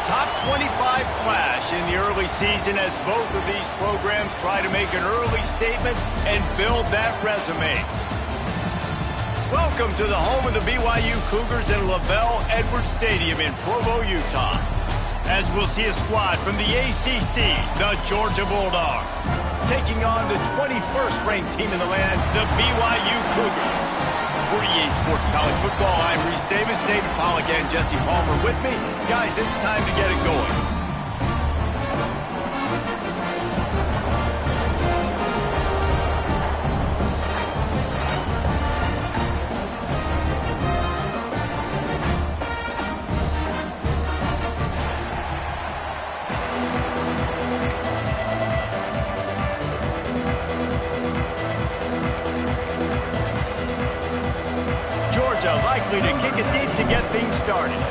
top 25 clash in the early season as both of these programs try to make an early statement and build that resume. Welcome to the home of the BYU Cougars in LaVell Edwards Stadium in Provo, Utah. As we'll see a squad from the ACC, the Georgia Bulldogs, taking on the 21st ranked team in the land, the BYU Cougars. For EA Sports College Football, I'm Reese Davis, David Pollack, and Jesse Palmer with me. Guys, it's time to get it going. Likely to kick it deep to get things started.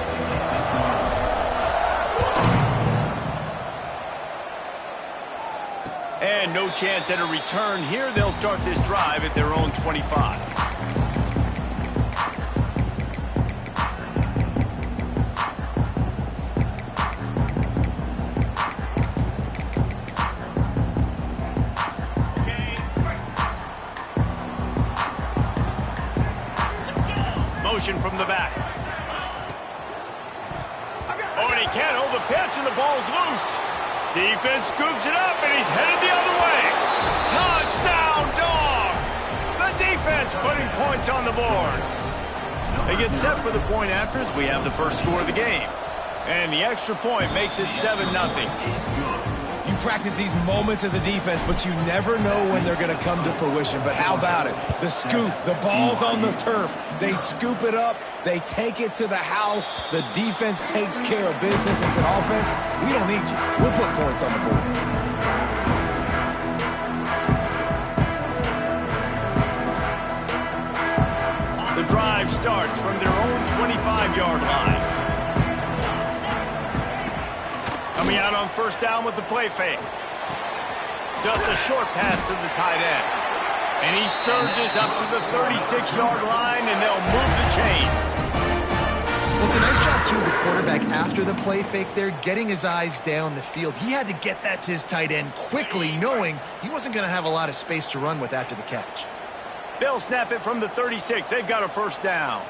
And no chance at a return here. They'll start this drive at their own 25. From the back. Oh, and he can't hold the pitch, and the ball's loose. Defense scoops it up, and he's headed the other way. Touchdown, Dogs! The defense putting points on the board. They get set for the point after as we have the first score of the game. And the extra point makes it 7-0. You practice these moments as a defense, but you never know when they're going to come to fruition. But how about it? The scoop, the ball's on the turf. They scoop it up. They take it to the house. The defense takes care of business. It's an offense. We don't need you. We'll put points on the board. The drive starts from their own 25-yard line. Coming out on first down with the play fake. Just a short pass to the tight end. And he surges up to the 36-yard line, and they'll move the chain. Well, it's a nice job, too, of the quarterback after the play fake there, getting his eyes down the field. He had to get that to his tight end quickly, knowing he wasn't going to have a lot of space to run with after the catch. They'll snap it from the 36. They've got a first down.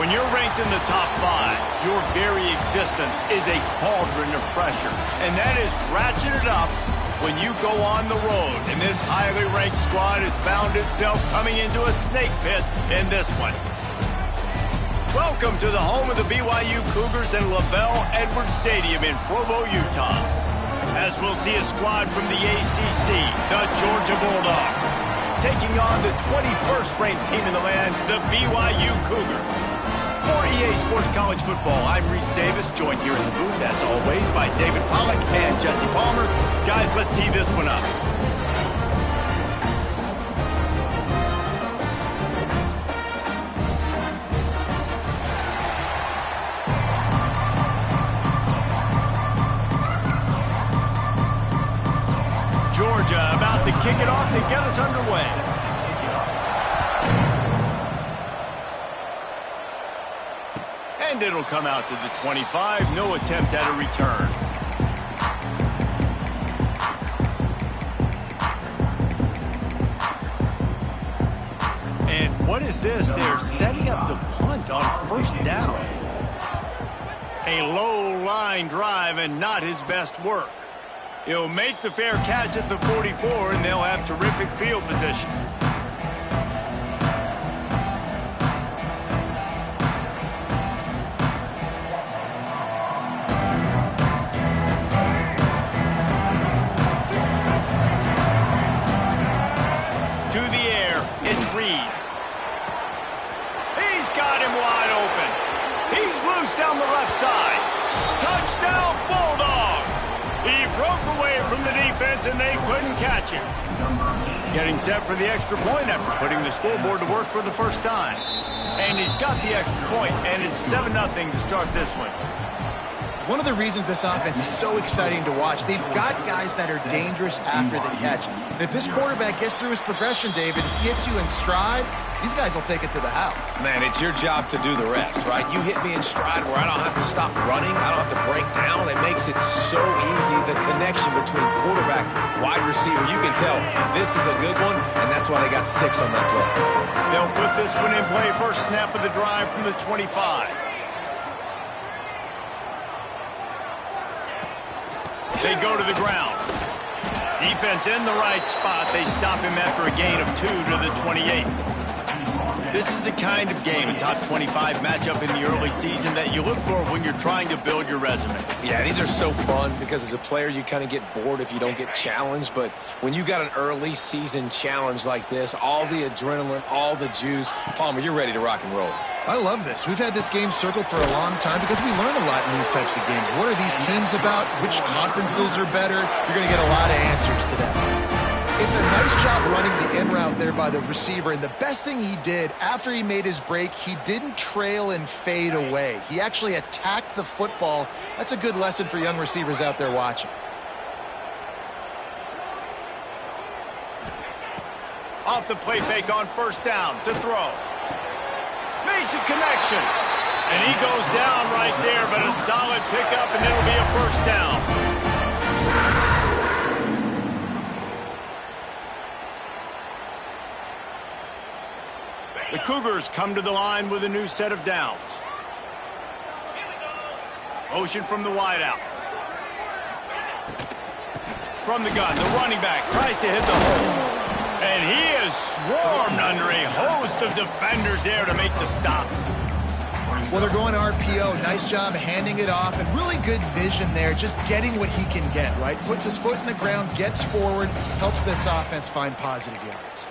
When you're ranked in the top 5, your very existence is a cauldron of pressure. And that is ratcheted up when you go on the road, and this highly ranked squad has found itself coming into a snake pit in this one. Welcome to the home of the BYU Cougars and LaVell Edwards Stadium in Provo, Utah. As we'll see a squad from the ACC, the Georgia Bulldogs, taking on the 21st ranked team in the land, the BYU Cougars. For EA Sports College Football, I'm Reese Davis, joined here in the booth, as always, by David Pollack and Jesse Palmer. Guys, let's tee this one up. Georgia about to kick it off to get us underway. And it'll come out to the 25. No attempt at a return. And what is this? They're setting up the punt on first down. A low line drive and not his best work. He'll make the fair catch at the 44, and they'll have terrific field position. To the air, it's Reed. He's got him wide open. He's loose down the left side. Touchdown, Bulldogs! He broke away from the defense, and they couldn't catch him. Getting set for the extra point after putting the scoreboard to work for the first time. And he's got the extra point, and it's 7-0 to start this one. One of the reasons this offense is so exciting to watch, they've got guys that are dangerous after the catch. And if this quarterback gets through his progression, David, hits you in stride, these guys will take it to the house. Man, it's your job to do the rest, right? You hit me in stride where I don't have to stop running. I don't have to break down. It makes it so easy. The connection between quarterback, wide receiver, you can tell this is a good one, and that's why they got 6 on that play. They'll put this one in play. First snap of the drive from the 25. They go to the ground. Defense in the right spot. They stop him after a gain of 2 to the 28. This is the kind of game, a top 25 matchup in the early season, that you look for when you're trying to build your resume. Yeah, these are so fun because as a player, you kind of get bored if you don't get challenged. But when you got an early season challenge like this, all the adrenaline, all the juice, Palmer, you're ready to rock and roll. I love this. We've had this game circled for a long time because we learn a lot in these types of games. What are these teams about? Which conferences are better? You're going to get a lot of answers today. It's a nice job running the in route there by the receiver, and the best thing he did after he made his break, he didn't trail and fade away. He actually attacked the football. That's a good lesson for young receivers out there watching. Off the play fake on first down to throw. Makes a connection. And he goes down right there, but a solid pickup, and it'll be a first down. The Cougars come to the line with a new set of downs. Motion from the wideout. From the gun, the running back tries to hit the hole. And he is swarmed under a host of defenders there to make the stop. Well, they're going RPO. Nice job handing it off, and really good vision there, just getting what he can get, right? Puts his foot in the ground, gets forward, helps this offense find positive yards.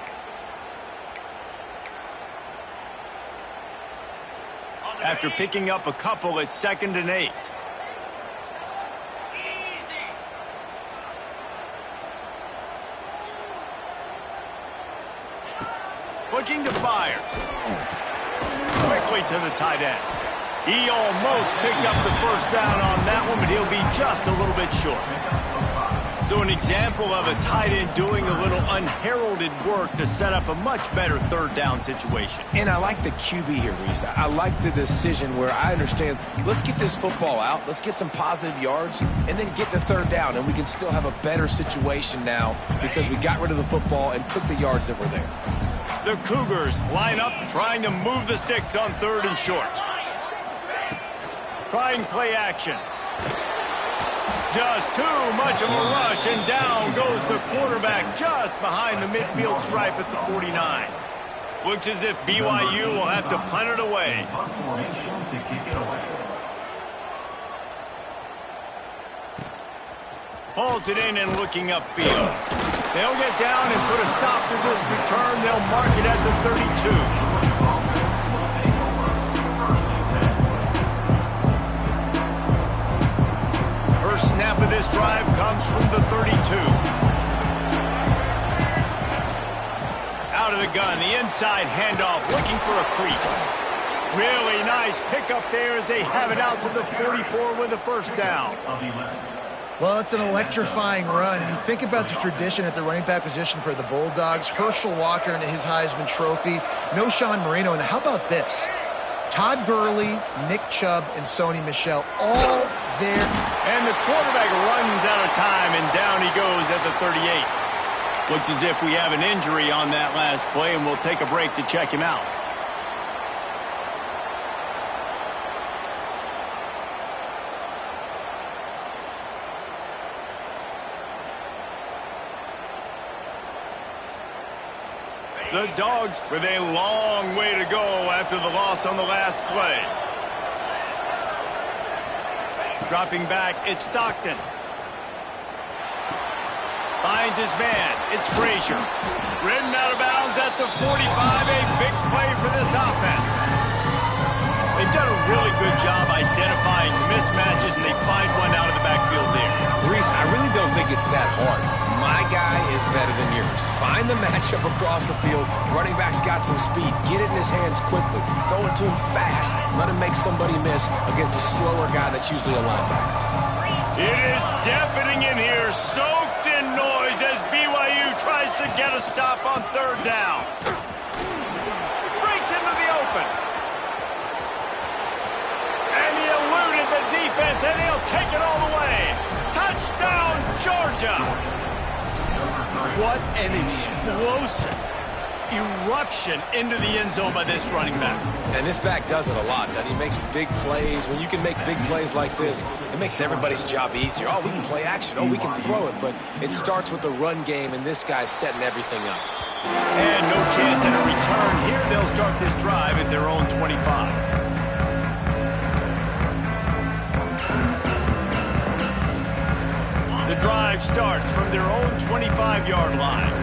After picking up a couple, it's 2nd and 8. Looking to fire. Quickly to the tight end. He almost picked up the first down on that one, but he'll be just a little bit short. So an example of a tight end doing a little unheralded work to set up a much better third down situation. And I like the QB here, Reese. I like the decision where I understand, let's get this football out, let's get some positive yards, and then get to third down, and we can still have a better situation now because we got rid of the football and took the yards that were there. The Cougars line up, trying to move the sticks on 3rd and short. Trying play action. Just too much of a rush, and down goes the quarterback just behind the midfield stripe at the 49. Looks as if BYU will have to punt it away. Hauls it in and looking upfield. They'll get down and put a stop to this return. They'll mark it at the 32. First snap of this drive comes from the 32. Out of the gun, the inside handoff, looking for a crease. Really nice pickup there as they have it out to the 44 with a first down. Well, it's an electrifying run. And you think about the tradition at the running back position for the Bulldogs. Herschel Walker into his Heisman Trophy. No Sean Marino. And how about this? Todd Gurley, Nick Chubb, and Sony Michel all there. And the quarterback runs out of time, and down he goes at the 38. Looks as if we have an injury on that last play, and we'll take a break to check him out. The Dogs with a long way to go after the loss on the last play. Dropping back, it's Stockton. Finds his man, it's Frazier. Ridden out of bounds at the 45, a big play for this offense. They've done a really good job identifying mismatches, and they find one out of the backfield there. Reese, I really don't think it's that hard. My guy is better than yours. Find the matchup across the field. Running back's got some speed. Get it in his hands quickly. Throw it to him fast. Let him make somebody miss against a slower guy that's usually a linebacker. It is deafening in here, soaked in noise as BYU tries to get a stop on third down. Breaks into the open. And he eluded the defense, and he'll take it all the way. Touchdown, Georgia! What an explosive eruption into the end zone by this running back. And this back does it a lot, doesn't he? Makes big plays. When you can make big plays like this, it makes everybody's job easier. Oh, we can play action. Oh, we can throw it. But it starts with the run game, and this guy's setting everything up. And no chance at a return here. They'll start this drive at their own 25. The drive starts from their own 25-yard line.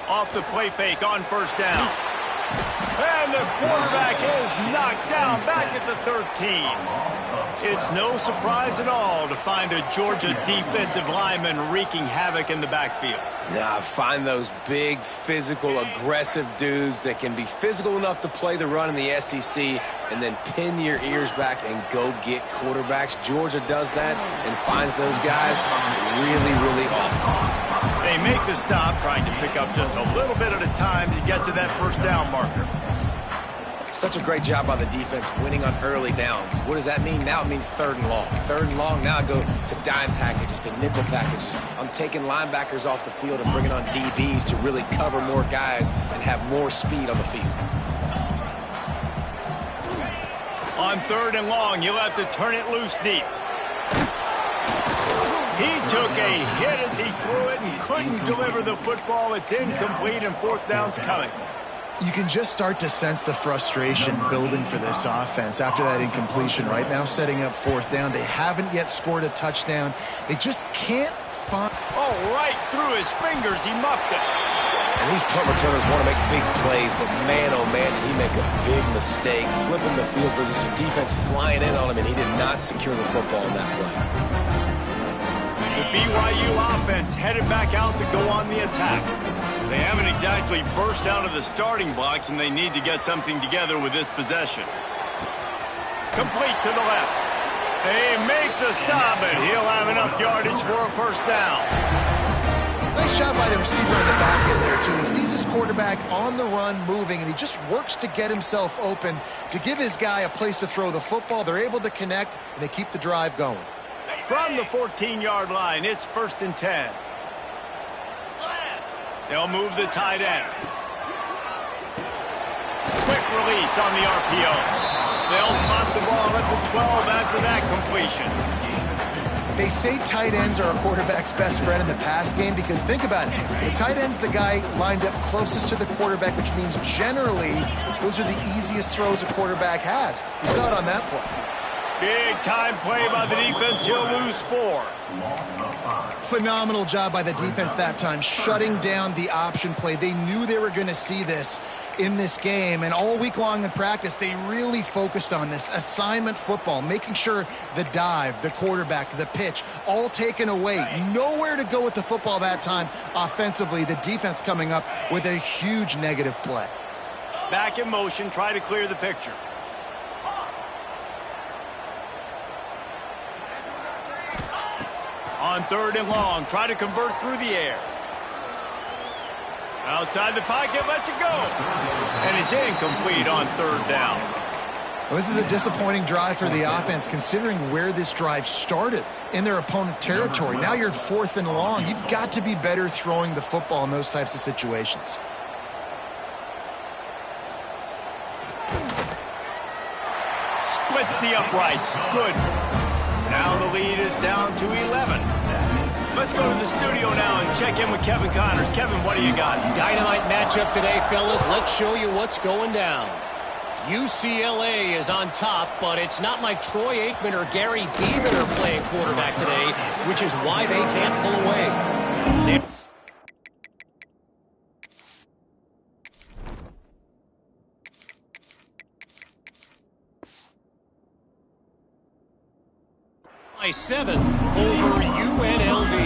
Off the play fake on first down. And the quarterback is knocked down back at the 13. It's no surprise at all to find a Georgia defensive lineman wreaking havoc in the backfield. Nah, find those big, physical, aggressive dudes that can be physical enough to play the run in the SEC and then pin your ears back and go get quarterbacks. Georgia does that and finds those guys really, really often. They make the stop, trying to pick up just a little bit at a time to get to that first down marker. Such a great job by the defense winning on early downs. What does that mean? Now it means third and long. Third and long, now I go to dime packages, to nickel packages. I'm taking linebackers off the field and bringing on DBs to really cover more guys and have more speed on the field. On third and long, you'll have to turn it loose deep. He took a hit as he threw it and couldn't deliver the football. It's incomplete, and fourth down's coming. You can just start to sense the frustration building for this offense after that incompletion. Right now, setting up fourth down. They haven't yet scored a touchdown. They just can't find... Oh, right through his fingers. He muffed it. And these punt returners want to make big plays, but man, oh man, did he make a big mistake. Flipping the field position, defense flying in on him, and he did not secure the football in that play. The BYU offense headed back out to go on the attack. They haven't exactly burst out of the starting blocks, and they need to get something together with this possession. Complete to the left. They make the stop, and he'll have enough yardage for a first down. Nice job by the receiver in the back end there, too. He sees his quarterback on the run moving, and he just works to get himself open to give his guy a place to throw the football. They're able to connect, and they keep the drive going. From the 14-yard line, it's 1st and 10. They'll move the tight end. Quick release on the RPO. They'll spot the ball ball at the 12 after that completion. They say tight ends are a quarterback's best friend in the pass game because think about it. The tight end's the guy lined up closest to the quarterback, which means generally those are the easiest throws a quarterback has. You saw it on that play. Big time play by the defense. He'll lose 4. Phenomenal job by the defense that time, shutting down the option play. They knew they were going to see this in this game, and all week long in practice, they really focused on this assignment football, making sure the dive, the quarterback, the pitch, all taken away. Nowhere to go with the football that time offensively. The defense coming up with a huge negative play. Back in motion, try to clear the picture. On 3rd and long, try to convert through the air. Outside the pocket, lets it go. And it's incomplete on 3rd down. Well, this is a disappointing drive for the offense, considering where this drive started in their opponent territory. Now you're 4th and long. You've got to be better throwing the football in those types of situations. Splits the uprights. Good. Now the lead is down to 11. Let's go to the studio now and check in with Kevin Connors. Kevin, what do you got? Dynamite matchup today, fellas. Let's show you what's going down. UCLA is on top, but it's not like Troy Aikman or Gary Beeman are playing quarterback today, which is why they can't pull away. By 7 over UNLV.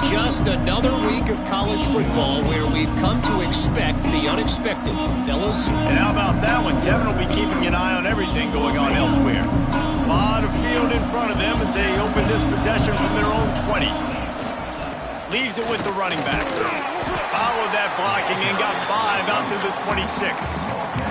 Just another week of college football where we've come to expect the unexpected, fellas. And how about that one? Kevin will be keeping an eye on everything going on elsewhere. A lot of field in front of them as they open this possession from their own 20. Leaves it with the running back. Followed that blocking and got 5 out to the 26.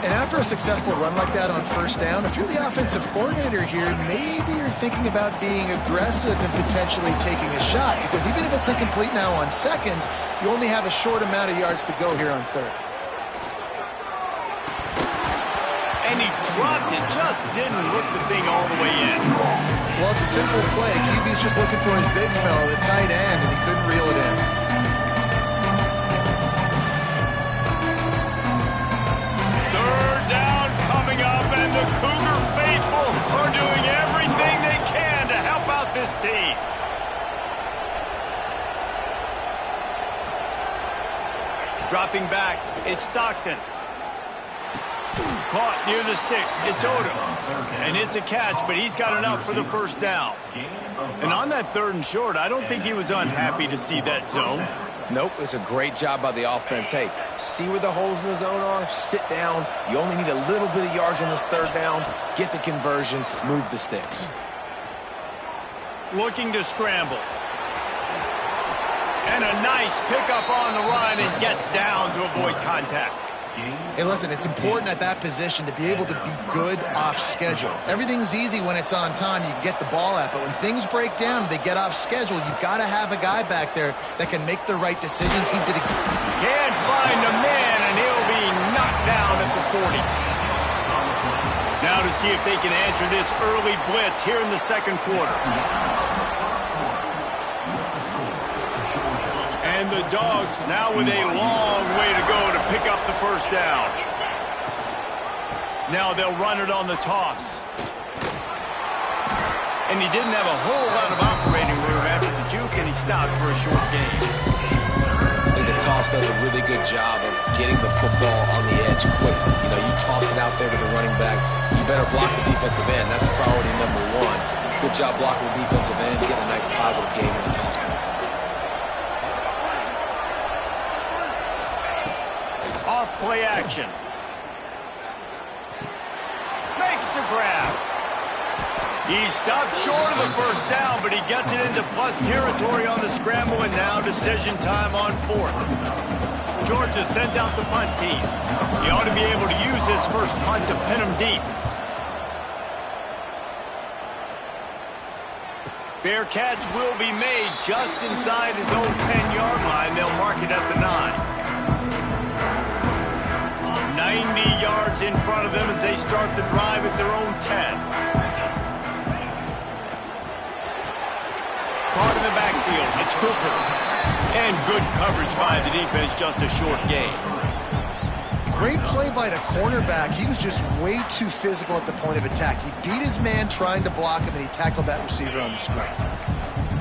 And after a successful run like that on 1st down, if you're the offensive coordinator here, maybe you're thinking about being aggressive and potentially taking a shot, because even if it's incomplete now on 2nd, you only have a short amount of yards to go here on 3rd. And he dropped it, just didn't hook the thing all the way in. Well, it's a simple play. QB's just looking for his big fella, the tight end, and he couldn't reel it in. Up, and the Cougar faithful are doing everything they can to help out this team. Dropping back, it's Stockton. Caught near the sticks, it's Odom. And it's a catch, but he's got enough for the 1st down. And on that 3rd and short, I don't think he was unhappy to see that zone. Nope, it's a great job by the offense. Hey, see where the holes in the zone are, sit down. You only need a little bit of yards on this 3rd down. Get the conversion, move the sticks. Looking to scramble. And a nice pickup on the run and gets down to avoid contact. Hey, listen, it's important at that position to be able to be good off schedule. Everything's easy when it's on time. You can get the ball out. But when things break down, they get off schedule, you've got to have a guy back there that can make the right decisions. He did Can't find a man, and he'll be knocked down at the 40. Now to see if they can answer this early blitz here in the 2nd quarter. And the Dogs now with a long way to go to pick up the 1st down. Now they'll run it on the toss. And he didn't have a whole lot of operating room after the juke, and he stopped for a short gain. I think the toss does a really good job of getting the football on the edge quickly. You know, you toss it out there to the running back, you better block the defensive end. That's priority number 1. Good job blocking the defensive end, get a nice positive game in the toss play. Off play action. Makes the grab. He stopped short of the 1st down, but he gets it into plus territory on the scramble, and now decision time on 4th. Georgia sends out the punt team. He ought to be able to use his first punt to pin him deep. Fair catch will be made just inside his own 10-yard line. They'll mark it at the 9. 90 yards yards in front of them as they start the drive at their own 10. Caught in the backfield. It's Cooper. And good coverage by the defense, just a short gain. Great play by the cornerback. He was just way too physical at the point of attack. He beat his man trying to block him, and he tackled that receiver on the screen.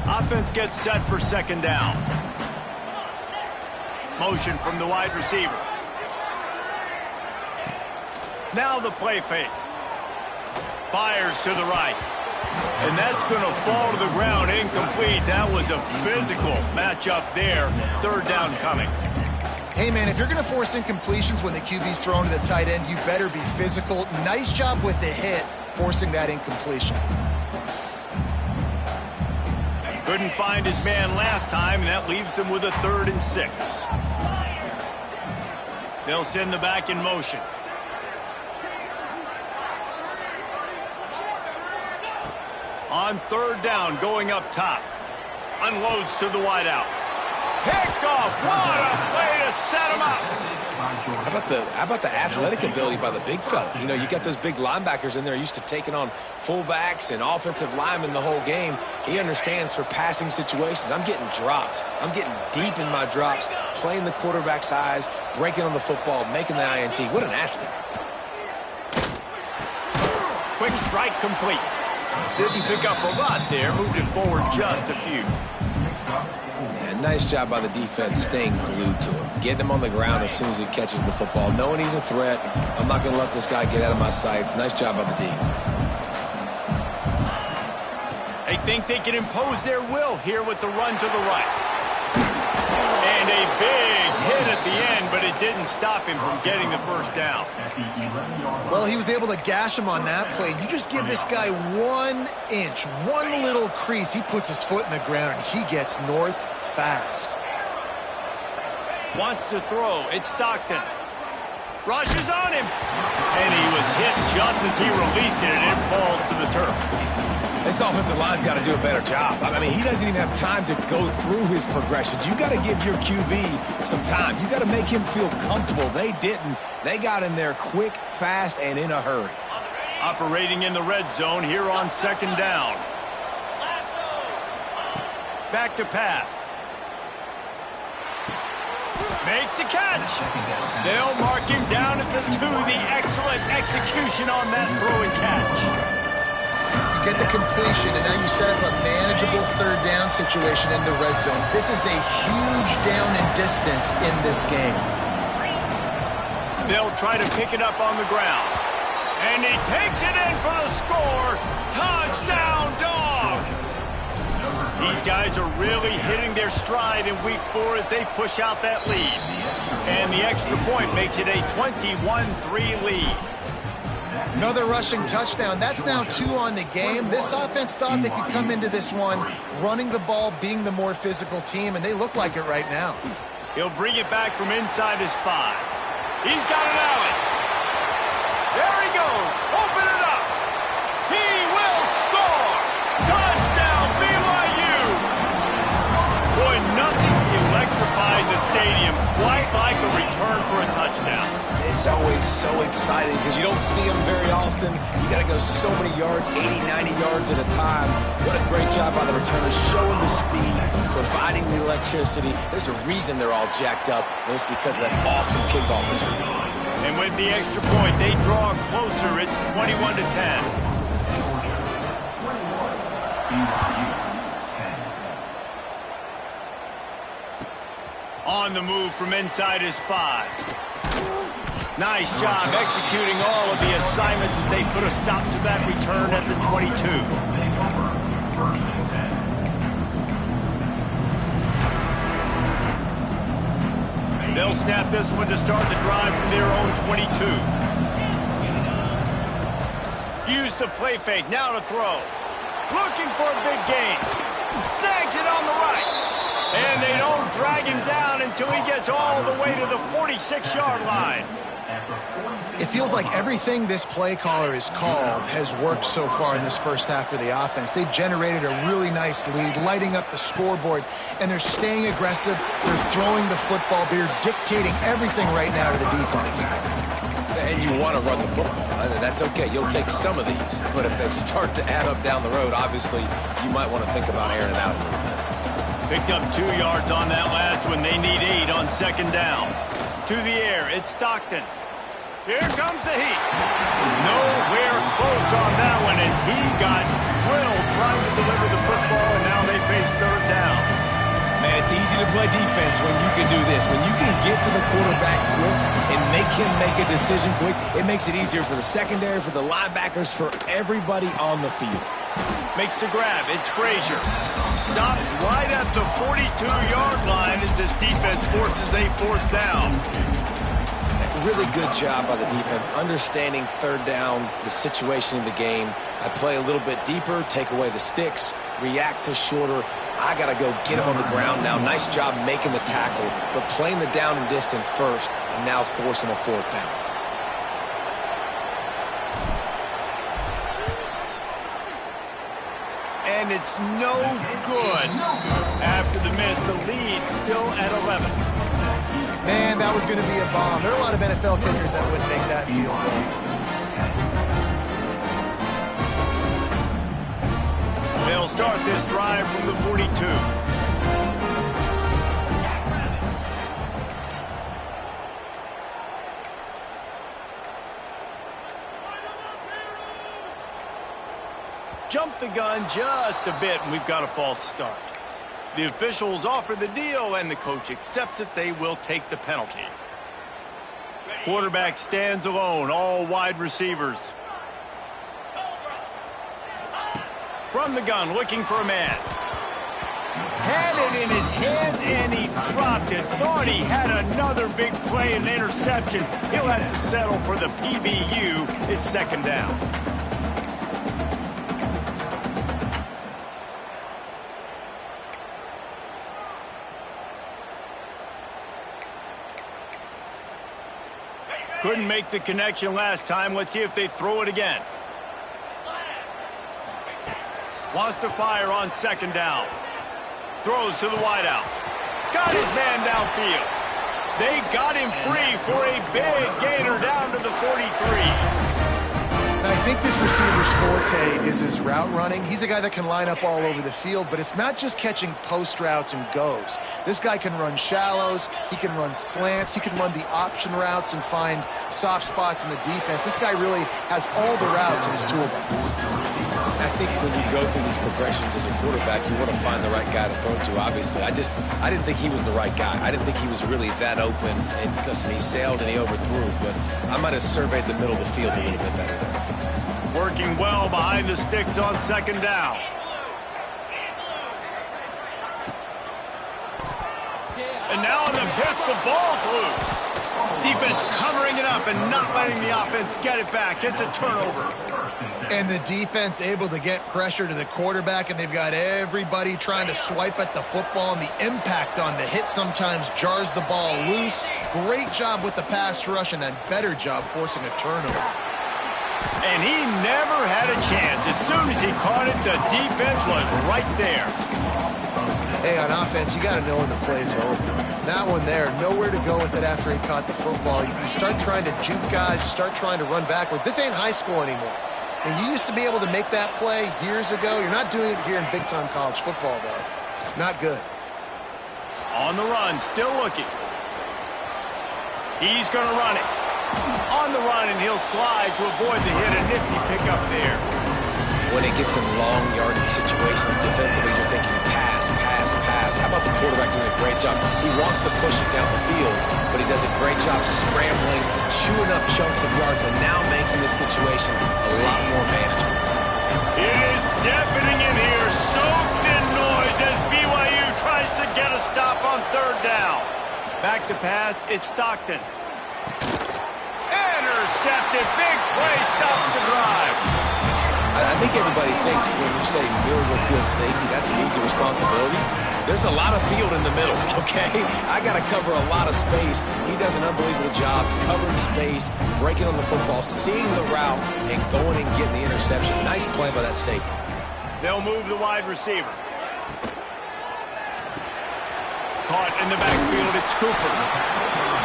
Offense gets set for second down. Motion from the wide receiver. Now the play fake. Fires to the right. And that's going to fall to the ground incomplete. That was a physical matchup there. Third down coming. Hey, man, if you're going to force incompletions when the QB's thrown to the tight end, you better be physical. Nice job with the hit, forcing that incompletion. Couldn't find his man last time, and that leaves him with a 3rd and 6. They'll send the back in motion. On 3rd down, going up top. Unloads to the wideout. Picked off. What a play to set him up. How about the athletic ability by the big fella? You know, you got those big linebackers in there used to taking on fullbacks and offensive linemen the whole game. He understands for passing situations. I'm getting drops. I'm getting deep in my drops, playing the quarterback's eyes, breaking on the football, making the INT. What an athlete. Quick strike complete. Didn't pick up a lot there. Moved it forward just a few. Yeah, nice job by the defense staying glued to him. Getting him on the ground as soon as he catches the football. Knowing he's a threat. I'm not going to let this guy get out of my sights. Nice job by the D. They think they can impose their will here with the run to the right. And a big hit at the end, but it didn't stop him from getting the first down. Well, he was able to gash him on that play. You just give this guy 1 inch, one little crease. He puts his foot in the ground, and he gets north fast. Wants to throw. It's Stockton. Rushes on him. And he was hit just as he released it, and it falls to the turf. This offensive line's got to do a better job. I mean, he doesn't even have time to go through his progressions. You got to give your QB some time. You got to make him feel comfortable. They didn't. They got in there quick, fast, and in a hurry. Operating in the red zone here on 2nd down. Back to pass. Makes the catch. They'll mark him down at the 2. The excellent execution on that throw and catch. Get the completion, and now you set up a manageable 3rd down situation in the red zone. This is a huge down in distance in this game. They'll try to pick it up on the ground. And he takes it in for the score. Touchdown, Dogs! These guys are really hitting their stride in week 4 as they push out that lead. And the extra point makes it a 21-3 lead. Another rushing touchdown. That's now 2 on the game. This offense thought they could come into this one running the ball, being the more physical team, and they look like it right now. He'll bring it back from inside his 5. He's got an alley. There he goes. Open it up. He will score. Touchdown, BYU. Boy, nothing electrifies a stadium quite like a return for a touchdown. It's always so exciting because you don't see them very often. You got to go so many yards, 80, 90 yards at a time. What a great job by the returners, showing the speed, providing the electricity. There's a reason they're all jacked up, and it's because of that awesome kickoff return. And with the extra point, they draw closer. It's 21-10. On the move from inside his 5. Nice job executing all of the assignments as they put a stop to that return at the 22. They'll snap this one to start the drive from their own 22. Use the play fake, now to throw. Looking for a big gain. Snags it on the right. And they don't drag him down until he gets all the way to the 46-yard line. It feels like everything this play caller has called has worked so far in this first half for the offense. They've generated a really nice lead, lighting up the scoreboard, and they're staying aggressive. They're throwing the football. They're dictating everything right now to the defense. And you want to run the football. That's okay. You'll take some of these. But if they start to add up down the road, obviously, you might want to think about airing it out a little bit. Picked up 2 yards on that last one. They need 8 on second down. To the air, it's Stockton. Here comes the heat. Nowhere close on that one as he got drilled trying to deliver the football, and now they face third down. Man, it's easy to play defense when you can do this. When you can get to the quarterback quick and make him make a decision quick, it makes it easier for the secondary, for the linebackers, for everybody on the field. Makes the grab. It's Frazier. Stopped right at the 42-yard line as this defense forces a fourth down. Really good job by the defense, understanding third down, the situation of the game. I play a little bit deeper, take away the sticks, react to shorter. I got to go get him on the ground now. Nice job making the tackle, but playing the down and distance first, and now forcing a fourth down. And it's no good. After the miss, the lead still at 11. Man, that was going to be a bomb. There are a lot of NFL kickers that wouldn't make that field goal. They'll start this drive from the 42. Jump the gun just a bit, and we've got a false start. The officials offer the deal, and the coach accepts it. They will take the penalty. Quarterback stands alone, all wide receivers. From the gun, looking for a man. Had it in his hands, and he dropped it. Thought he had another big play and interception. He'll have to settle for the PBU. It's second down. Couldn't make the connection last time. Let's see if they throw it again. Wants to fire on second down. Throws to the wideout. Got his man downfield. They got him free for a big gainer down to the 43. I think this receiver's forte is his route running. He's a guy that can line up all over the field, but it's not just catching post routes and goes. This guy can run shallows, he can run slants, he can run the option routes and find soft spots in the defense. This guy really has all the routes in his toolbox. I think when you go through these progressions as a quarterback, you want to find the right guy to throw to, obviously. I didn't think he was the right guy. I didn't think he was really that open. And listen, he sailed and he overthrew, but I might have surveyed the middle of the field a little bit better there. Working well behind the sticks on second down. And now in the pitch, the ball's loose. Defense covering it up and not letting the offense get it back. It's a turnover. And the defense able to get pressure to the quarterback, and they've got everybody trying to swipe at the football, and the impact on the hit sometimes jars the ball loose. Great job with the pass rush, and then better job forcing a turnover. And he never had a chance. As soon as he caught it, the defense was right there. Hey, on offense, you got to know when the play's over. That one there, nowhere to go with it after he caught the football. You start trying to juke guys, you start trying to run backward. This ain't high school anymore. And you used to be able to make that play years ago. You're not doing it here in big-time college football, though. Not good. On the run, still looking. He's going to run it. On the run, and he'll slide to avoid the hit. A nifty pickup there. When it gets in long yardage situations defensively, you're thinking pass, pass, pass. How about the quarterback doing a great job? He wants to push it down the field, but he does a great job scrambling, chewing up chunks of yards, and now making this situation a lot more manageable. It is deafening in here, soaked in noise as BYU tries to get a stop on third down. Back to pass, it's Stockton. Intercepted, big play, stops the drive. I think everybody thinks when you say miracle field safety, that's an easy responsibility. There's a lot of field in the middle, okay? I got to cover a lot of space. He does an unbelievable job covering space, breaking on the football, seeing the route, and going and getting the interception. Nice play by that safety. They'll move the wide receiver. caught in the backfield. It's Cooper.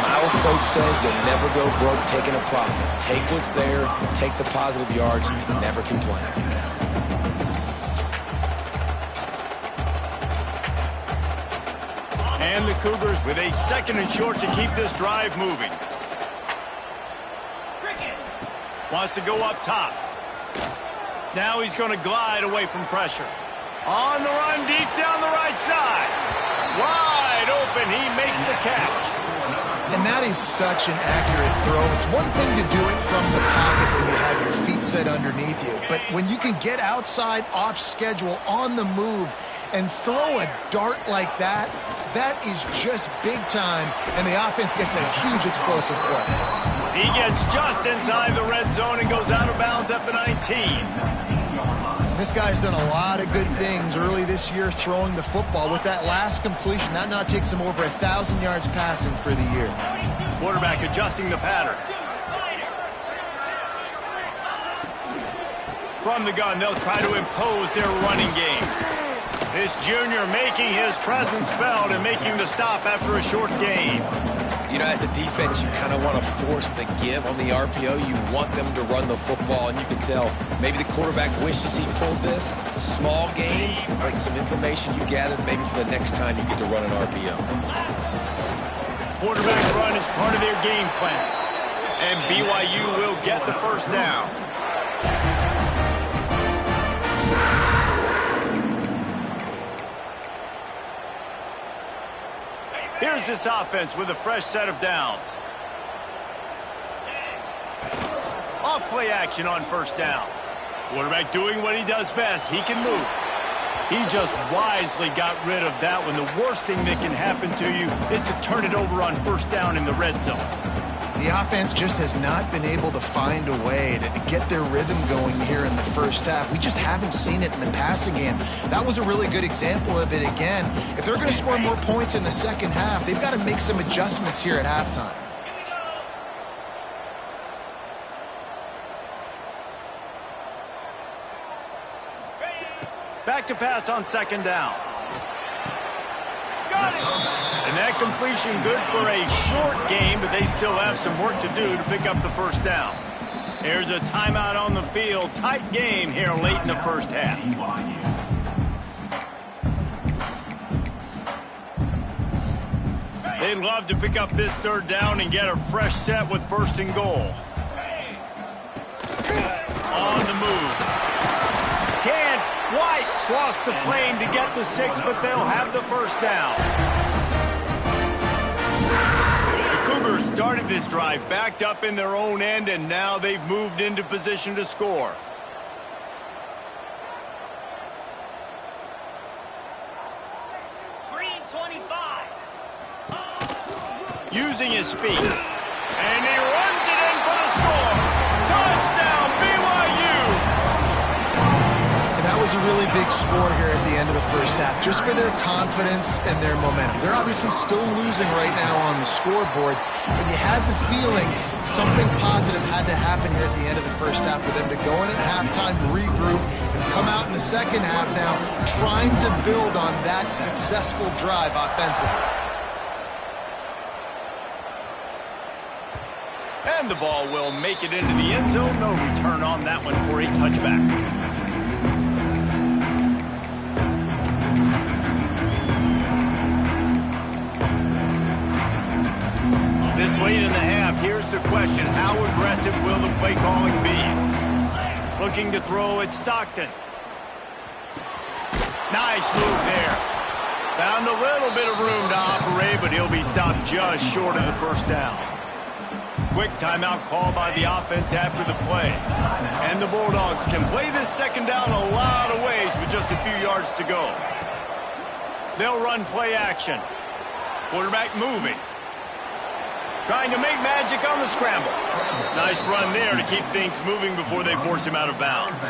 My old coach says you'll never go broke taking a profit. Take what's there, take the positive yards, and never complain. And the Cougars with a 2nd and short to keep this drive moving. Wants to go up top. Now he's going to glide away from pressure. On the run, deep down the right side. Wide open, he makes the catch. And that is such an accurate throw. It's one thing to do it from the pocket when you have your feet set underneath you, but when you can get outside, off schedule, on the move, and throw a dart like that, that is just big time, and the offense gets a huge explosive play. He gets just inside the red zone and goes out of bounds at the 19. This guy's done a lot of good things early this year throwing the football. With that last completion, that now takes him over 1,000 yards passing for the year. Quarterback adjusting the pattern. From the gun, they'll try to impose their running game. This junior making his presence felt and making the stop after a short gain. You know, as a defense, you kind of want to force the give on the RPO. You want them to run the football, and you can tell maybe the quarterback wishes he pulled this. Small gain, but some information you gathered maybe for the next time you get to run an RPO. Quarterback run is part of their game plan, and BYU will get the first down. Here's this offense with a fresh set of downs. Off play action on first down. Quarterback doing what he does best. He can move. He just wisely got rid of that one. The worst thing that can happen to you is to turn it over on first down in the red zone. The offense just has not been able to find a way to get their rhythm going here in the first half. We just haven't seen it in the passing game. That was a really good example of it again. If they're going to score more points in the second half, they've got to make some adjustments here at halftime. Back to pass on second down. Got it! And that completion good for a short game, but they still have some work to do to pick up the first down. There's a timeout on the field. Tight game here late in the first half. They'd love to pick up this third down and get a fresh set with first and goal. On the move. Can't quite cross the plane to get the 6, but they'll have the first down. The Cougars started this drive backed up in their own end, and now they've moved into position to score. Green 25. Using his feet. And he runs it in for the score. Touchdown, BYU! And that was a really big score here at the end of the first half, just for their confidence and their momentum. They're obviously still losing right now on the scoreboard, but you had the feeling something positive had to happen here at the end of the first half for them to go in at halftime, regroup, and come out in the second half now trying to build on that successful drive offensively. And the ball will make it into the end zone. No return on that one for a touchback. This late in the half, here's the question. How aggressive will the play calling be? Looking to throw at Stockton. Nice move there. Found a little bit of room to operate, but he'll be stopped just short of the first down. Quick timeout call by the offense after the play. And the Bulldogs can play this second down a lot of ways with just a few yards to go. They'll run play action. Quarterback moving. Trying to make magic on the scramble. Nice run there to keep things moving before they force him out of bounds.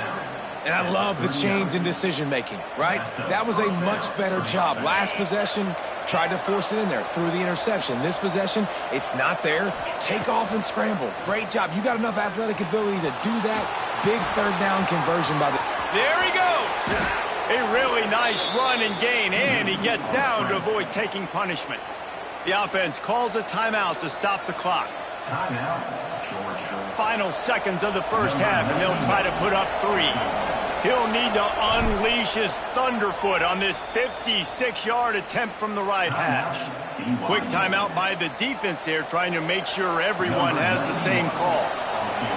And I love the change in decision-making, right? That was a much better job. Last possession, tried to force it in there, threw the interception. This possession, it's not there. Take off and scramble. Great job. You got enough athletic ability to do that. Big third down conversion by the... There he goes. A really nice run and gain, and he gets down to avoid taking punishment. The offense calls a timeout to stop the clock. Final seconds of the first half, and they'll try to put up 3. He'll need to unleash his thunderfoot on this 56-yard attempt from the right hash. Quick timeout by the defense there, trying to make sure everyone has the same call.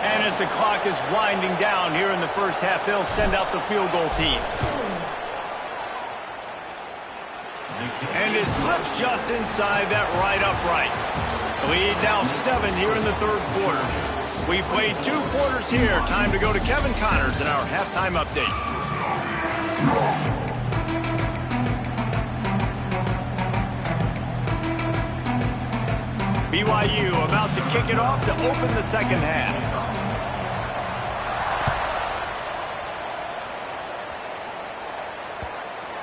And as the clock is winding down here in the first half, they'll send out the field goal team. And it slips just inside that right upright. The lead now 7 here in the third quarter. We played 2 quarters here. Time to go to Kevin Connors in our halftime update. BYU about to kick it off to open the second half.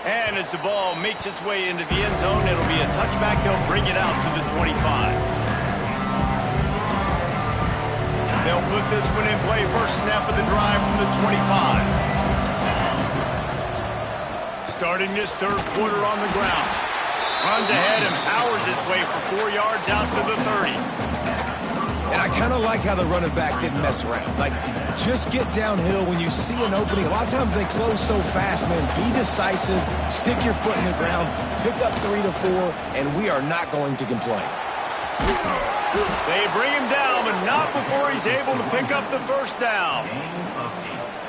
And as the ball makes its way into the end zone, it'll be a touchback. They'll bring it out to the 25. They'll put this one in play. First snap of the drive from the 25. Starting this third quarter on the ground. Runs ahead and powers his way for 4 yards out to the 30. And I kind of like how the running back didn't mess around. Like, just get downhill when you see an opening. A lot of times they close so fast, man. Be decisive, stick your foot in the ground, pick up 3 to 4, and we are not going to complain. They bring him down, but not before he's able to pick up the first down.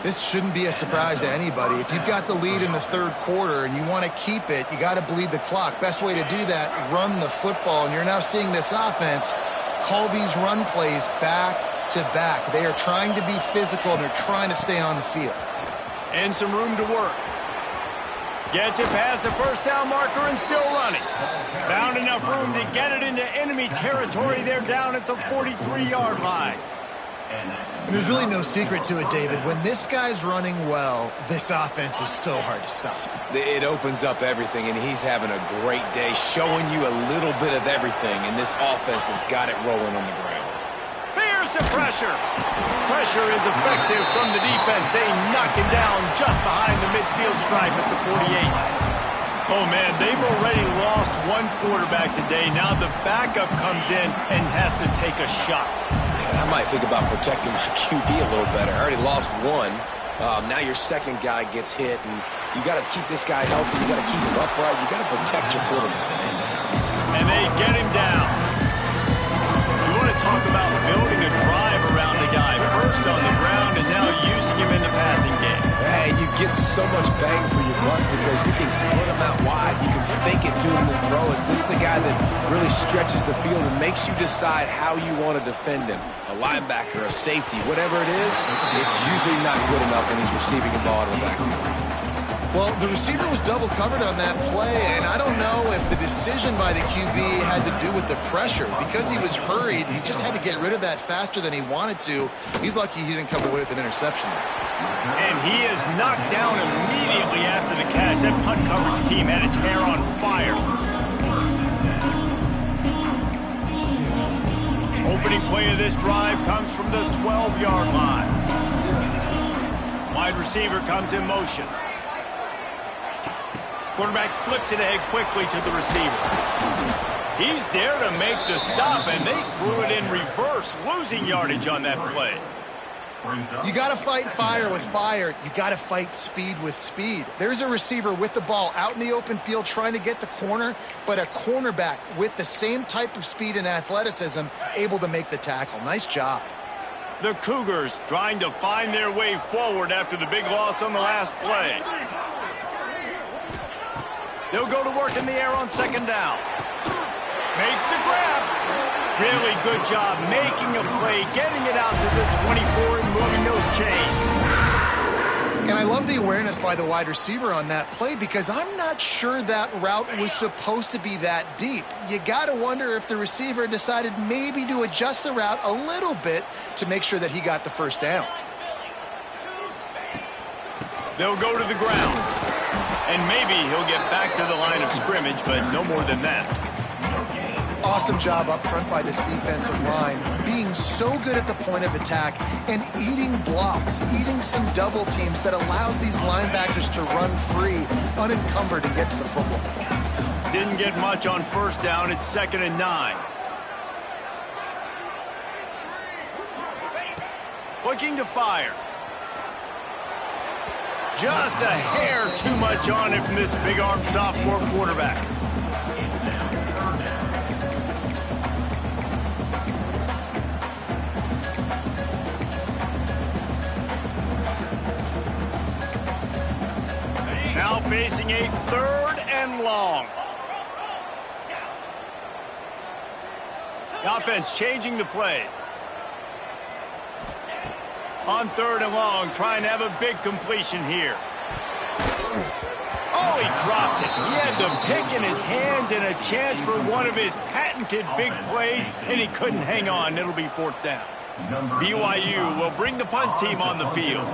This shouldn't be a surprise to anybody. If you've got the lead in the third quarter and you want to keep it, you got to bleed the clock. Best way to do that, run the football. And you're now seeing this offense call these run plays back to back. They are trying to be physical, and they're trying to stay on the field. And some room to work. Gets it past the first down marker and still running. Found enough room to get it into enemy territory. They're down at the 43-yard line. And there's really no secret to it, David. When this guy's running well, this offense is so hard to stop. It opens up everything, and he's having a great day, showing you a little bit of everything, and this offense has got it rolling on the ground. Here's the pressure. Pressure is effective from the defense. They knock him down just behind the midfield stripe at the 48. Oh, man, they've already lost one quarterback today. Now the backup comes in and has to take a shot. Man, I might think about protecting my QB a little better. I already lost one. Now your second guy gets hit, and you got to keep this guy healthy. You got to keep him upright. You got to protect your quarterback, man. And they get him down. You want to talk about building a drive around a guy. First on the ground and now using him in the passing game. Hey, you get so much bang for your buck because you can split him out wide. You can fake it to him and throw it. This is the guy that really stretches the field and makes you decide how you want to defend him. A linebacker, a safety, whatever it is, it's usually not good enough when he's receiving a ball to the backfield. Well, the receiver was double covered on that play, and I don't know if the decision by the QB had to do with the pressure. Because he was hurried, he just had to get rid of that faster than he wanted to. He's lucky he didn't come away with an interception. And he is knocked down immediately after the catch. That punt coverage team had its hair on fire. Opening play of this drive comes from the 12-yard line. Wide receiver comes in motion. Quarterback flips it ahead quickly to the receiver. He's there to make the stop, and they threw it in reverse, losing yardage on that play. You got to fight fire with fire. You got to fight speed with speed. There's a receiver with the ball out in the open field trying to get the corner, but a cornerback with the same type of speed and athleticism able to make the tackle. Nice job. The Cougars trying to find their way forward after the big loss on the last play. They'll go to work in the air on second down. Makes the grab. Really good job making a play, getting it out to the 24 and moving those chains. And I love the awareness by the wide receiver on that play because I'm not sure that route was supposed to be that deep. You got to wonder if the receiver decided maybe to adjust the route a little bit to make sure that he got the first down. They'll go to the ground. And maybe he'll get back to the line of scrimmage, but no more than that. Awesome job up front by this defensive line, being so good at the point of attack and eating blocks, eating some double teams that allows these linebackers to run free, unencumbered, and get to the football. Didn't get much on first down. It's 2nd and 9. Looking to fire. Just a hair too much on it from this big-armed sophomore quarterback. Now facing a 3rd and long. The offense changing the play. On 3rd and long, trying to have a big completion here. Oh, he dropped it. He had the pick in his hands and a chance for one of his patented big plays, and he couldn't hang on. It'll be 4th down. BYU will bring the punt team on the field.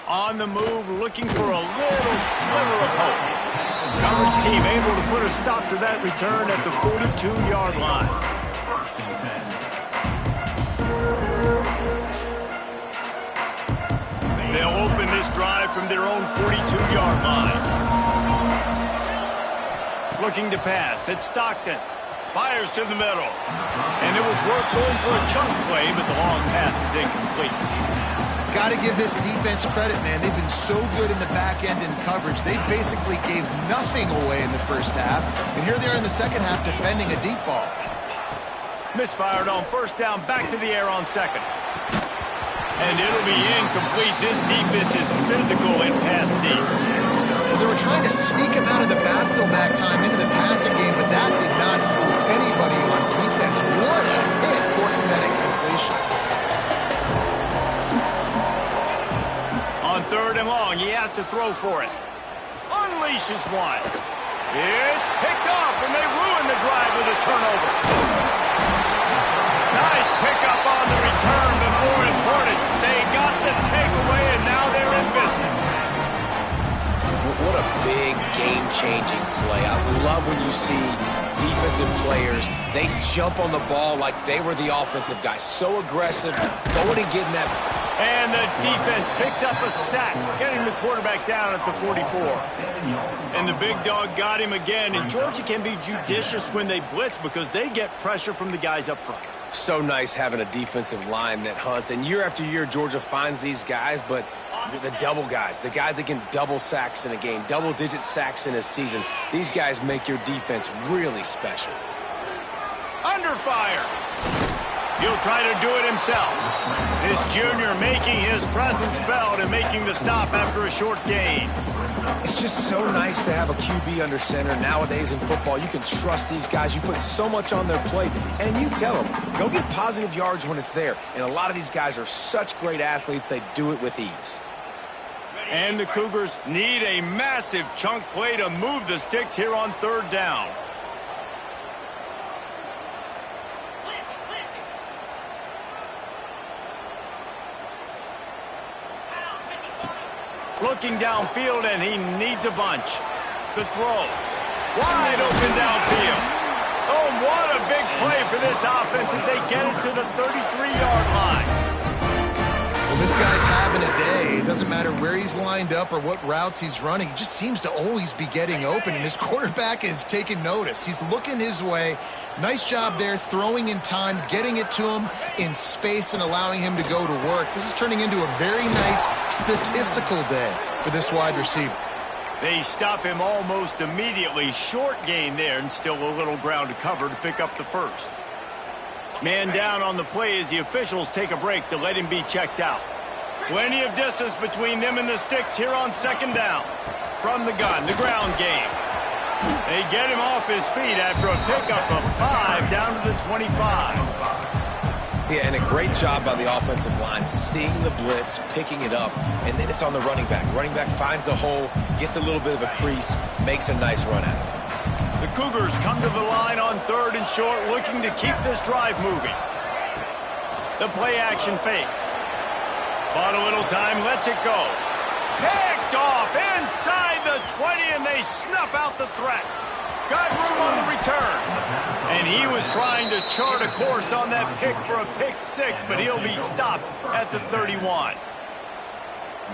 On the move, looking for a little sliver of hope. Coverage team able to put a stop to that return at the 42-yard line. They'll open this drive from their own 42-yard line. Looking to pass. It's Stockton. Fires to the middle. And it was worth going for a chunk play, but the long pass is incomplete. Got to give this defense credit, man. They've been so good in the back end in coverage. They basically gave nothing away in the first half. And here they are in the second half defending a deep ball. Misfired on first down, back to the air on 2nd. And it'll be incomplete. This defense is physical and pass deep. Well, they were trying to sneak him out of the backfield that time into the passing game, but that did not fool anybody on defense. What a hit, forcing that incompletion. On 3rd and long, he has to throw for it. Unleashes one. It's picked off, and they ruin the drive with a turnover. Nice pickup on the return, but more important, they got the takeaway, and now they're in business. What a big game-changing play. I love when you see defensive players, they jump on the ball like they were the offensive guy. So aggressive, going and getting that. And the defense picks up a sack, getting the quarterback down at the 44. And the big dog got him again. And Georgia can be judicious when they blitz because they get pressure from the guys up front. So nice having a defensive line that hunts. And year after year, Georgia finds these guys, but the double guys, the guys that can double sacks in a game, double-digit sacks in a season. These guys make your defense really special. Under fire. He'll try to do it himself. This junior making his presence felt and making the stop after a short gain. It's just so nice to have a QB under center. Nowadays in football, you can trust these guys. You put so much on their plate, and you tell them, go get positive yards when it's there. And a lot of these guys are such great athletes, they do it with ease. And the Cougars need a massive chunk play to move the sticks here on 3rd down. Looking downfield, and he needs a bunch. The throw. Wide open downfield. Oh, what a big play for this offense as they get it to the 33-yard line. Well, this guy's having a day. It doesn't matter where he's lined up or what routes he's running. He just seems to always be getting open, and his quarterback is taking notice. He's looking his way. Nice job there, throwing in time, getting it to him in space and allowing him to go to work. This is turning into a very nice statistical day for this wide receiver. They stop him almost immediately. Short gain there, and still a little ground to cover to pick up the first. Man down on the play as the officials take a break to let him be checked out. Plenty of distance between them and the sticks here on 2nd down. From the gun, the ground game. They get him off his feet after a pickup of 5 down to the 25. Yeah, and a great job by the offensive line, seeing the blitz, picking it up, and then it's on the running back. Running back finds the hole, gets a little bit of a crease, makes a nice run at it. The Cougars come to the line on 3rd and short, looking to keep this drive moving. The play action fake. Bought a little time, lets it go. Picked off inside the 20, and they snuff out the threat. Got room on the return. And he was trying to chart a course on that pick for a pick six, but he'll be stopped at the 31.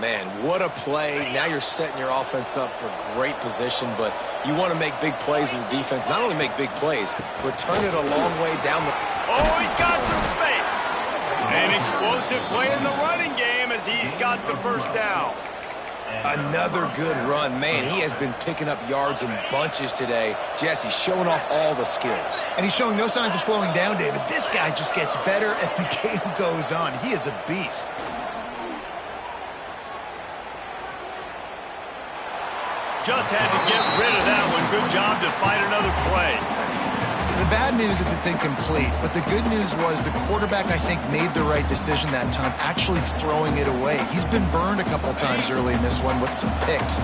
Man, what a play. Now you're setting your offense up for great position, but you want to make big plays as a defense. Not only make big plays, return it a long way down the... Oh, he's got some space. An explosive play in the running game as he's got the first down. Another good run. Man, he has been picking up yards in bunches today. Jesse showing off all the skills. And he's showing no signs of slowing down, David. This guy just gets better as the game goes on. He is a beast. Just had to get rid of that one. Good job to find another play. The bad news is it's incomplete, but the good news was the quarterback, I think, made the right decision that time, actually throwing it away. He's been burned a couple times early in this one with some picks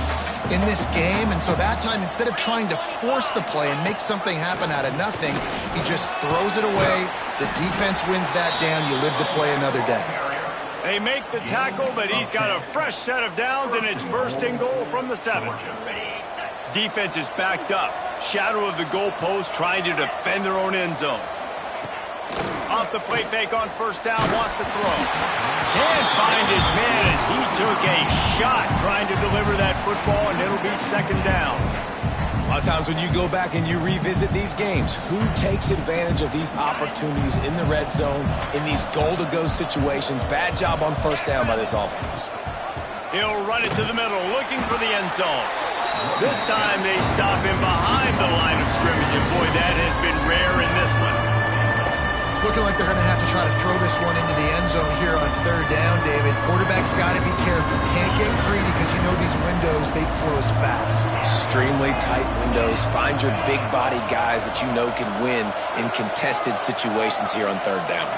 in this game, and so that time, instead of trying to force the play and make something happen out of nothing, he just throws it away. The defense wins that down. You live to play another day. They make the tackle, but he's got a fresh set of downs, and it's first and goal from the 7. Defense is backed up. Shadow of the goalpost, trying to defend their own end zone. Off the play fake on first down, wants to throw. Can't find his man as he took a shot trying to deliver that football, and it'll be second down. A lot of times when you go back and you revisit these games, who takes advantage of these opportunities in the red zone, in these goal-to-go situations? Bad job on first down by this offense. He'll run it to the middle, looking for the end zone. This time they stop him behind the line of scrimmage, and boy, that has been rare in this one. It's looking like they're going to have to try to throw this one into the end zone here on third down, David. Quarterback's got to be careful. Can't get greedy because you know these windows, they close fast. Extremely tight windows. Find your big body guys that you know can win in contested situations here on third down.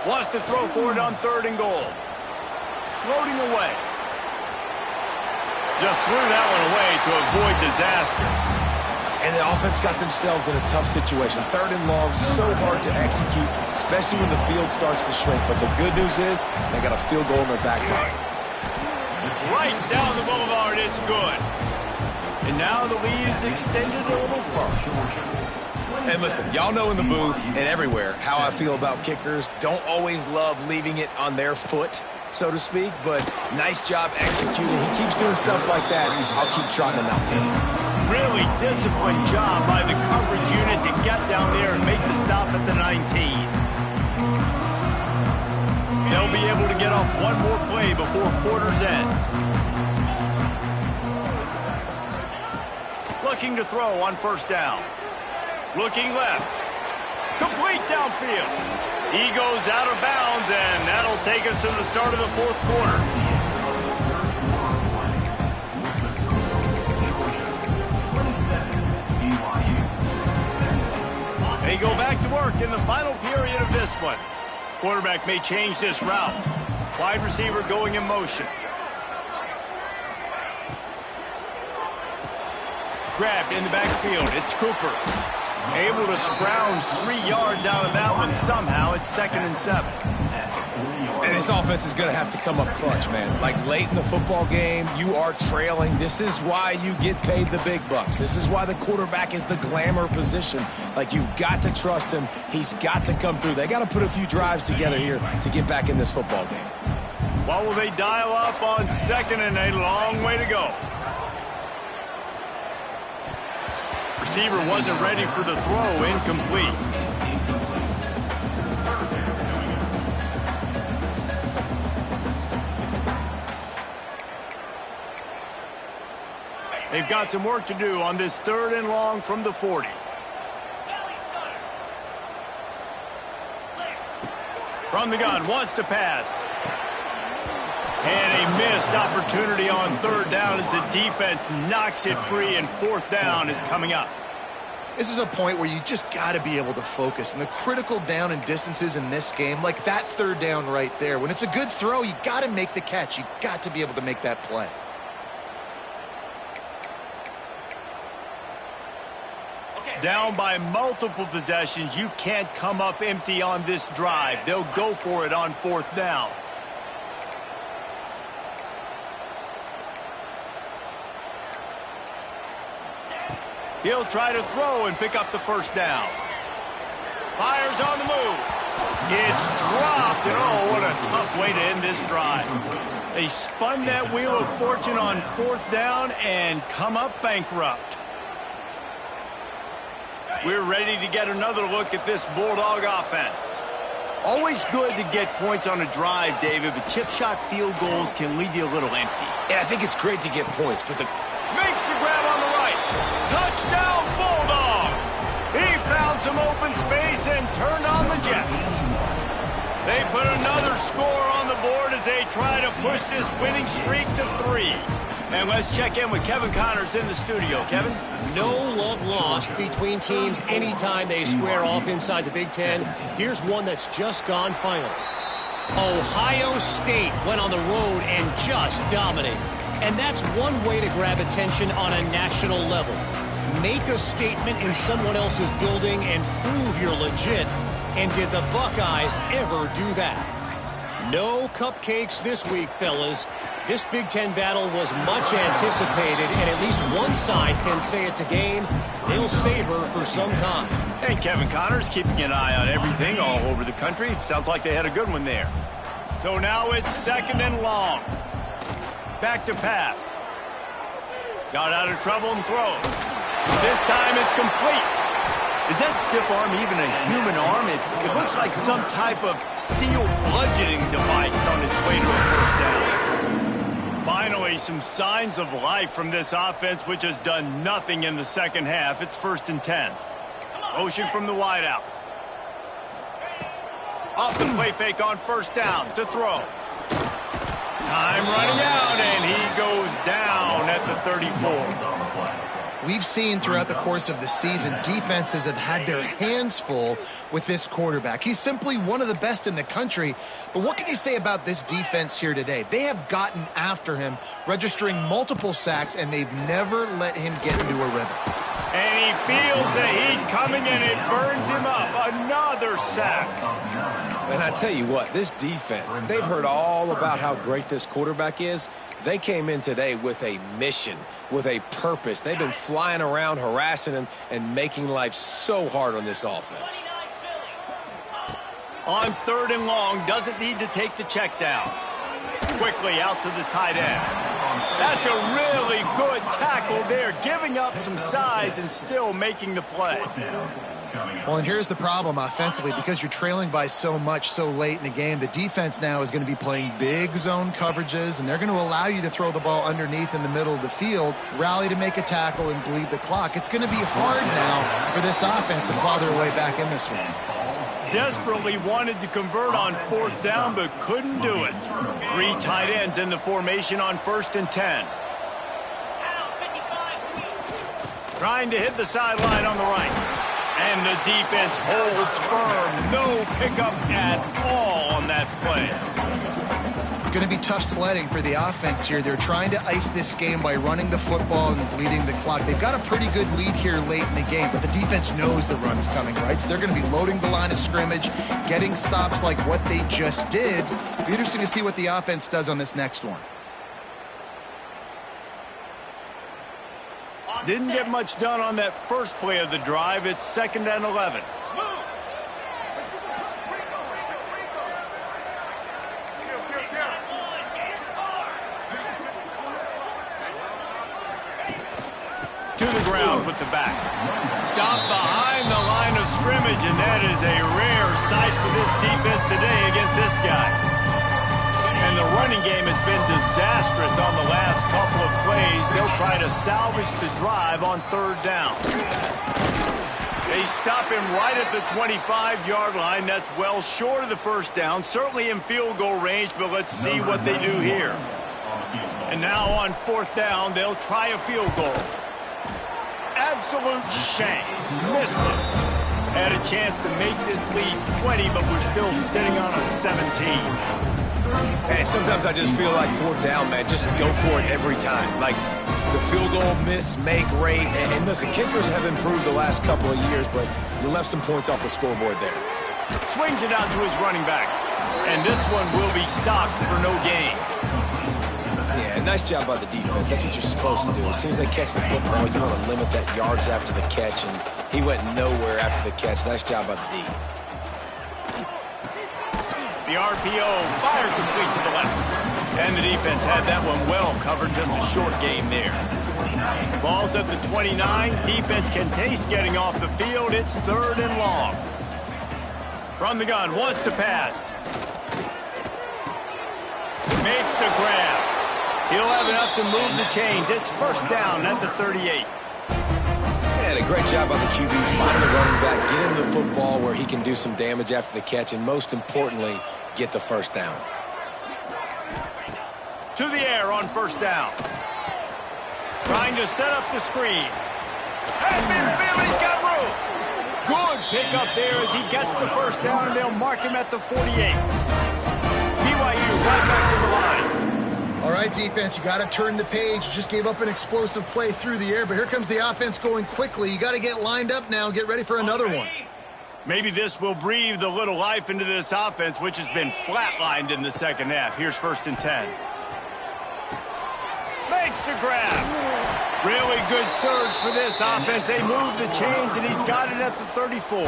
Wants to throw for it on third and goal. Floating away. Just threw that one away to avoid disaster. And the offense got themselves in a tough situation. Third and long, so hard to execute, especially when the field starts to shrink. But the good news is they got a field goal in their back pocket. Right down the boulevard, it's good. And now the lead is extended a little further. And listen, y'all know in the booth and everywhere how I feel about kickers. Don't always love leaving it on their foot, so to speak, but nice job executing. He keeps doing stuff like that. I'll keep trotting him out there. Really disciplined job by the coverage unit to get down there and make the stop at the 19. They'll be able to get off one more play before quarter's end. Looking to throw on first down. Looking left. Complete downfield. He goes out of bounds, and that'll take us to the start of the fourth quarter. They go back to work in the final period of this one. Quarterback may change this route. Wide receiver going in motion. Grabbed in the backfield. It's Cooper. Able to scrounge 3 yards out of that one somehow. It's 2nd and 7. And this offense is going to have to come up clutch, man. Like late in the football game, you are trailing. This is why you get paid the big bucks. This is why the quarterback is the glamour position. Like, you've got to trust him. He's got to come through. They got to put a few drives together here to get back in this football game. What will they dial up on 2nd and a long way to go? Receiver wasn't ready for the throw, incomplete. They've got some work to do on this 3rd and long from the 40. From the gun, wants to pass. And a missed opportunity on 3rd down as the defense knocks it free, and 4th down is coming up. This is a point where you just got to be able to focus. And the critical down and distances in this game, like that 3rd down right there, when it's a good throw, you got to make the catch. You've got to be able to make that play. Down by multiple possessions, you can't come up empty on this drive. They'll go for it on 4th down. He'll try to throw and pick up the first down. Fires on the move. It's dropped, and oh, what a tough way to end this drive. They spun that wheel of fortune on fourth down and come up bankrupt. We're ready to get another look at this Bulldog offense. Always good to get points on a drive, David, but chip shot field goals can leave you a little empty. And I think it's great to get points, but makes the grab on the right. Touchdown, Bulldogs! He found some open space and turned on the Jets. They put another score on the board as they try to push this winning streak to 3. And let's check in with Kevin Connors in the studio. Kevin? No love lost between teams anytime they square off inside the Big Ten. Here's one that's just gone final. Ohio State went on the road and just dominated. And that's one way to grab attention on a national level. Make a statement in someone else's building and prove you're legit. And did the Buckeyes ever do that? No cupcakes this week, fellas. This Big Ten battle was much anticipated, and at least one side can say it's a game they'll savor for some time. And Kevin Connors keeping an eye on everything all over the country. Sounds like they had a good one there. So now it's 2nd and long. Back to pass. Got out of trouble and throws. This time it's complete. Is that stiff arm even a human arm? It looks like some type of steel bludgeoning device on his way to a first down. Finally, some signs of life from this offense, which has done nothing in the second half. It's 1st and 10. Motion from the wideout. Off the play fake on first down to throw. Time running out, and he goes down at the 34. We've seen throughout the course of the season, defenses have had their hands full with this quarterback. He's simply one of the best in the country. But what can you say about this defense here today? They have gotten after him, registering multiple sacks, and they've never let him get into a rhythm. And he feels the heat coming, and it burns him up. Another sack. And I tell you what, this defense, they've heard all about how great this quarterback is. They came in today with a mission, with a purpose. They've been flying around, harassing him, and making life so hard on this offense. On 3rd and long, doesn't need to take the check down. Quickly out to the tight end. That's a really good tackle there, giving up some size and still making the play. Well, and here's the problem offensively. Because you're trailing by so much so late in the game, the defense now is going to be playing big zone coverages, and they're going to allow you to throw the ball underneath in the middle of the field, rally to make a tackle, and bleed the clock. It's going to be hard now for this offense to claw their way back in this one. Desperately wanted to convert on 4th down, but couldn't do it. 3 tight ends in the formation on 1st and 10. Trying to hit the sideline on the right. And the defense holds firm. No pickup at all on that play. It's going to be tough sledding for the offense here. They're trying to ice this game by running the football and bleeding the clock. They've got a pretty good lead here late in the game, but the defense knows the run's coming, right? So they're going to be loading the line of scrimmage, getting stops like what they just did. It'll be interesting to see what the offense does on this next one. Didn't get much done on that first play of the drive. It's 2nd and 11. To the ground with the back. Stop behind the line of scrimmage, and that is a rare sight for this defense today against this guy. And the running game has been disastrous on the last couple of plays. They'll try to salvage the drive on 3rd down. They stop him right at the 25-yard line. That's well short of the first down. Certainly in field goal range, but let's see what they do here. And now on 4th down, they'll try a field goal. Absolute shank. Missed it. Had a chance to make this lead 20, but we're still sitting on a 17. Hey, sometimes I just feel like 4th down, man. Just go for it every time. Like the field goal miss, make rate. And listen, kickers have improved the last couple of years, but you left some points off the scoreboard there. Swings it out to his running back. And this one will be stopped for no gain. Yeah, nice job by the defense. That's what you're supposed to do. As soon as they catch the football, you want to limit that yards after the catch, and he went nowhere after the catch. Nice job by the D. The RPO fired complete to the left. And the defense had that one well covered, just a short game there. Ball's at the 29. Defense can taste getting off the field. It's 3rd and long. From the gun, wants to pass. Makes the grab. He'll have enough to move the chains. It's 1st down at the 38. And a great job by the QB, finding the running back, get him the football where he can do some damage after the catch, and most importantly, get the 1st down. To the air on 1st down. Trying to set up the screen. At midfield, he's got room. Good pick up there as he gets the 1st down, and they'll mark him at the 48. BYU right back to the line. All right, defense, you got to turn the page. You just gave up an explosive play through the air, but here comes the offense going quickly. You got to get lined up now, get ready for another one. Maybe this will breathe a little life into this offense, which has been flatlined in the 2nd half. Here's 1st and 10. Makes the grab. Really good surge for this offense. They move the chains, and he's got it at the 34.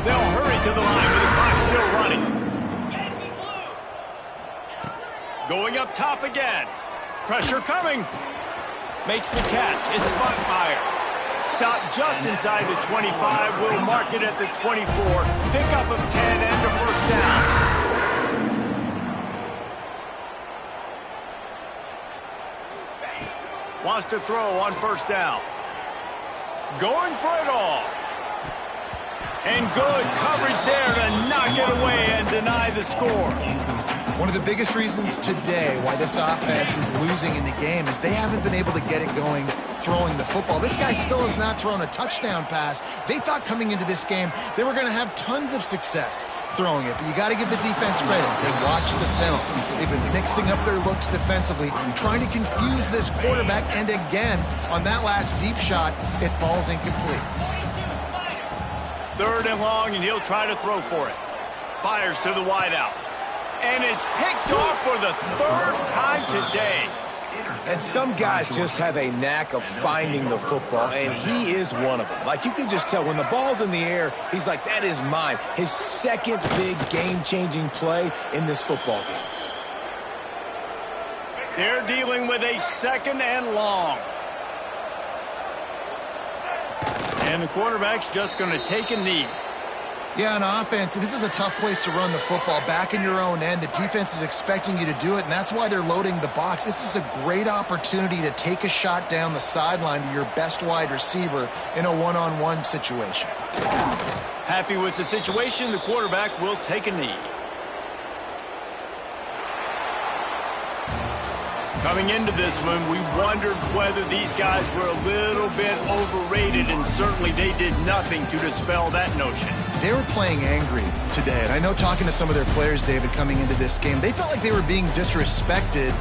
They'll hurry to the line with the clock still running. Going up top again. Pressure coming. Makes the catch. It's Spotmeyer. Stop just inside the 25. We'll mark it at the 24. Pickup of 10 and a 1st down. Wants to throw on 1st down. Going for it all. And good coverage there to knock it away and deny the score. One of the biggest reasons today why this offense is losing in the game is they haven't been able to get it going throwing the football. This guy still has not thrown a touchdown pass. They thought coming into this game they were going to have tons of success throwing it, but you got to give the defense credit. They watched the film. They've been mixing up their looks defensively, trying to confuse this quarterback, and again, on that last deep shot, it falls incomplete. 3rd and long, and he'll try to throw for it. Fires to the wideout. And it's picked off for the 3rd time today. And some guys just have a knack of finding the football, and he is one of them. Like, you can just tell when the ball's in the air, he's like, that is mine. His 2nd big game-changing play in this football game. They're dealing with a 2nd and long. And the quarterback's just going to take a knee. Yeah, on offense, this is a tough place to run the football. Back in your own end, the defense is expecting you to do it, and that's why they're loading the box. This is a great opportunity to take a shot down the sideline to your best wide receiver in a one-on-one situation. Happy with the situation, the quarterback will take a knee. Coming into this one, we wondered whether these guys were a little bit overrated, and certainly they did nothing to dispel that notion. They were playing angry today, and I know talking to some of their players, David, coming into this game, they felt like they were being disrespected